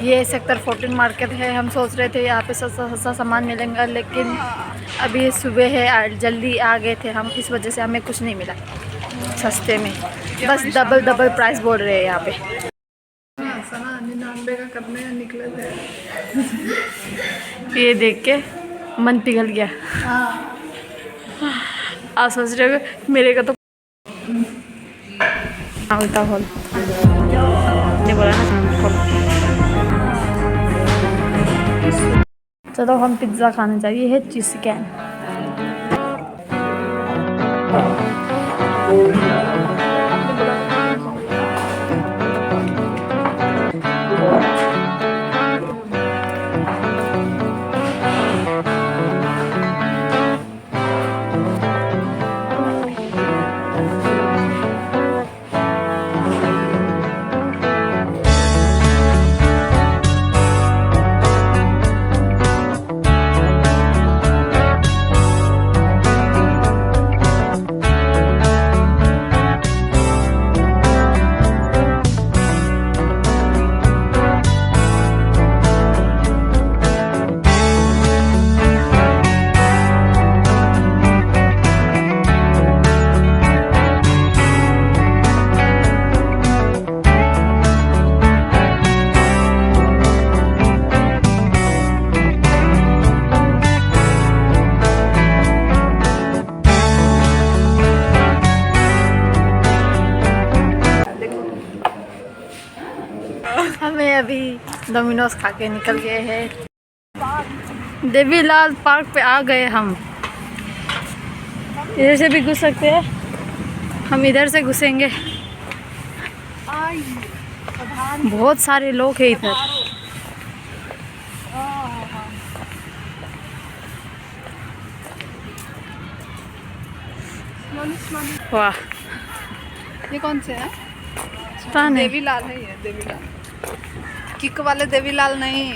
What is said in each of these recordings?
ये sector 14 market है। हम सोच रहे थे यहाँ पे सस्ता सस्ता सामान मिलेगा, लेकिन अभी सुबह है, जल्दी आ गए थे हम, इस वजह से हमें कुछ नहीं मिला सस्ते में। बस डबल प्राइस बोल रहे हैं यहाँ पे। 99 का करने निकले थे। ये देख के मन पिघल गया। आप सोच रहे हो मेरे का तो उल्टा होल ये बोला ना। चलो हम पिज्ज़ा खाने चाहिए है चीज़ कैन। हमें अभी डोमिनोज खा के निकल गए हैं। देवीलाल पार्क पे आ गए हम। इधर से भी घुस सकते हैं, हम इधर से घुसेंगे। बहुत सारे लोग हैं इधर। वाह, ये कौन से है? पता नहीं। देवीलाल है ये, देवीलाल किक वाले देवीलाल नहीं।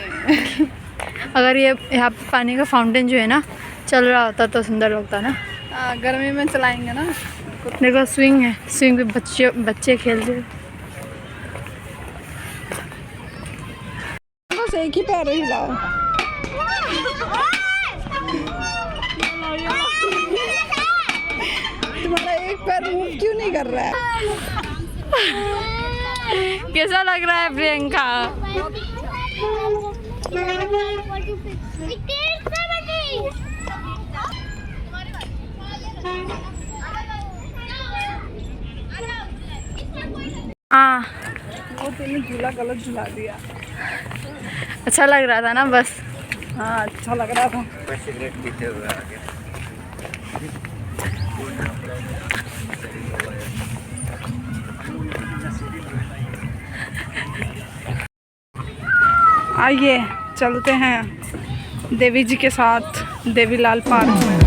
अगर ये यहाँ पे पानी का फाउंटेन जो है ना चल रहा होता तो सुंदर लगता ना। गर्मी में चलाएंगे ना। देखो स्विंग है, स्विंग पे बच्चे खेल रहे। बस एक ही पैर हिलाओ। तुम्हारा एक पैर मूव क्यों नहीं कर रहा है? कैसा लग रहा है प्रियंका? हाँ, वो तूने झूला गलत झूला दिया। अच्छा लग रहा था ना बस। हाँ अच्छा लग रहा था। आइए चलते हैं देवी जी के साथ देवीलाल पार्क में।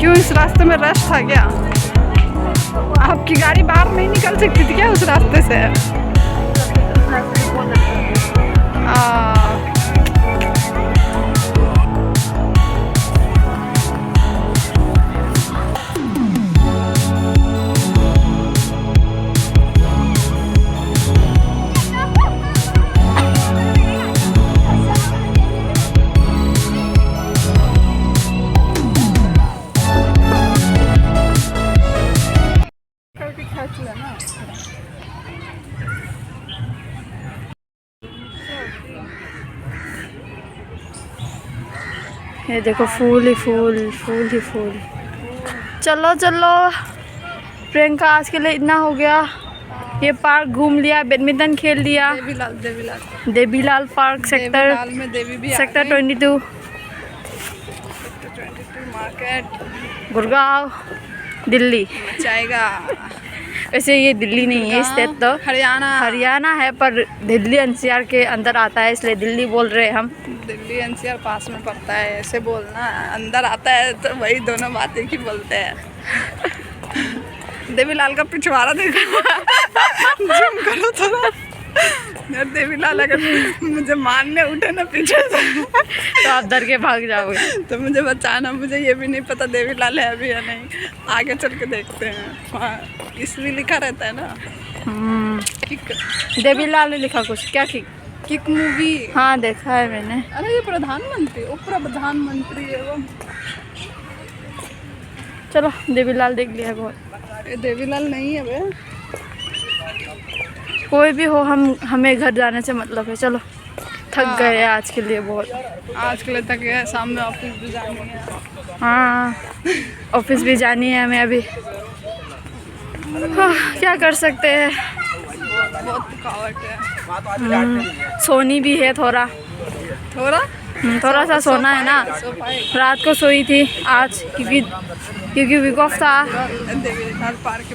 क्यों, इस रास्ते में रश था क्या? आपकी गाड़ी बाहर नहीं निकल सकती थी क्या उस रास्ते से? ये देखो फूल ही फूल, फूल ही फूल। चलो चलो प्रियंका, आज के लिए इतना हो गया। ये पार्क घूम लिया, बैडमिंटन खेल लिया। देवीलाल पार्क सेक्टर में देवी भी सेक्टर 22 मार्केट, गुड़गांव, दिल्ली। जाएगा। वैसे ये दिल्ली नहीं है, स्टेट तो हरियाणा है, पर दिल्ली एनसीआर के अंदर आता है, इसलिए दिल्ली बोल रहे हैं हम। दिल्ली एनसीआर पास में पड़ता है, ऐसे बोलना। अंदर आता है तो वही दोनों बातें ही बोलते हैं। देवीलाल का पिछवाड़ा देखो। जूम करो थोड़ा। यार देवीलाल अगर मुझे मारने उठे ना पीछे से तो आप डर के भाग जाओगे। तो मुझे बचाना। मुझे ये भी नहीं पता देवीलाल है भी या नहीं, आगे चल के देखते हैं। वहाँ इसलिए लिखा रहता है ना किक। देवीलाल ने लिखा कुछ क्या किक मूवी। हाँ देखा है मैंने। अरे ये प्रधानमंत्री, उप प्रधानमंत्री एवं। चलो देवीलाल देख लिया बहुत। ये देवीलाल नहीं है बे। कोई भी हो, हमें घर जाने से मतलब है। चलो थक गए हैं आज के लिए बहुत। आज के लिए तक है, शाम में ऑफिस भी जानी है। हाँ ऑफिस भी जानी है हमें अभी। हाँ, क्या कर सकते हैं। बहुत थकावट है। सोनी भी है थोड़ा सा सोना है ना। रात को सोई थी आज क्योंकि वीक ऑफ था। देवीलाल पार्क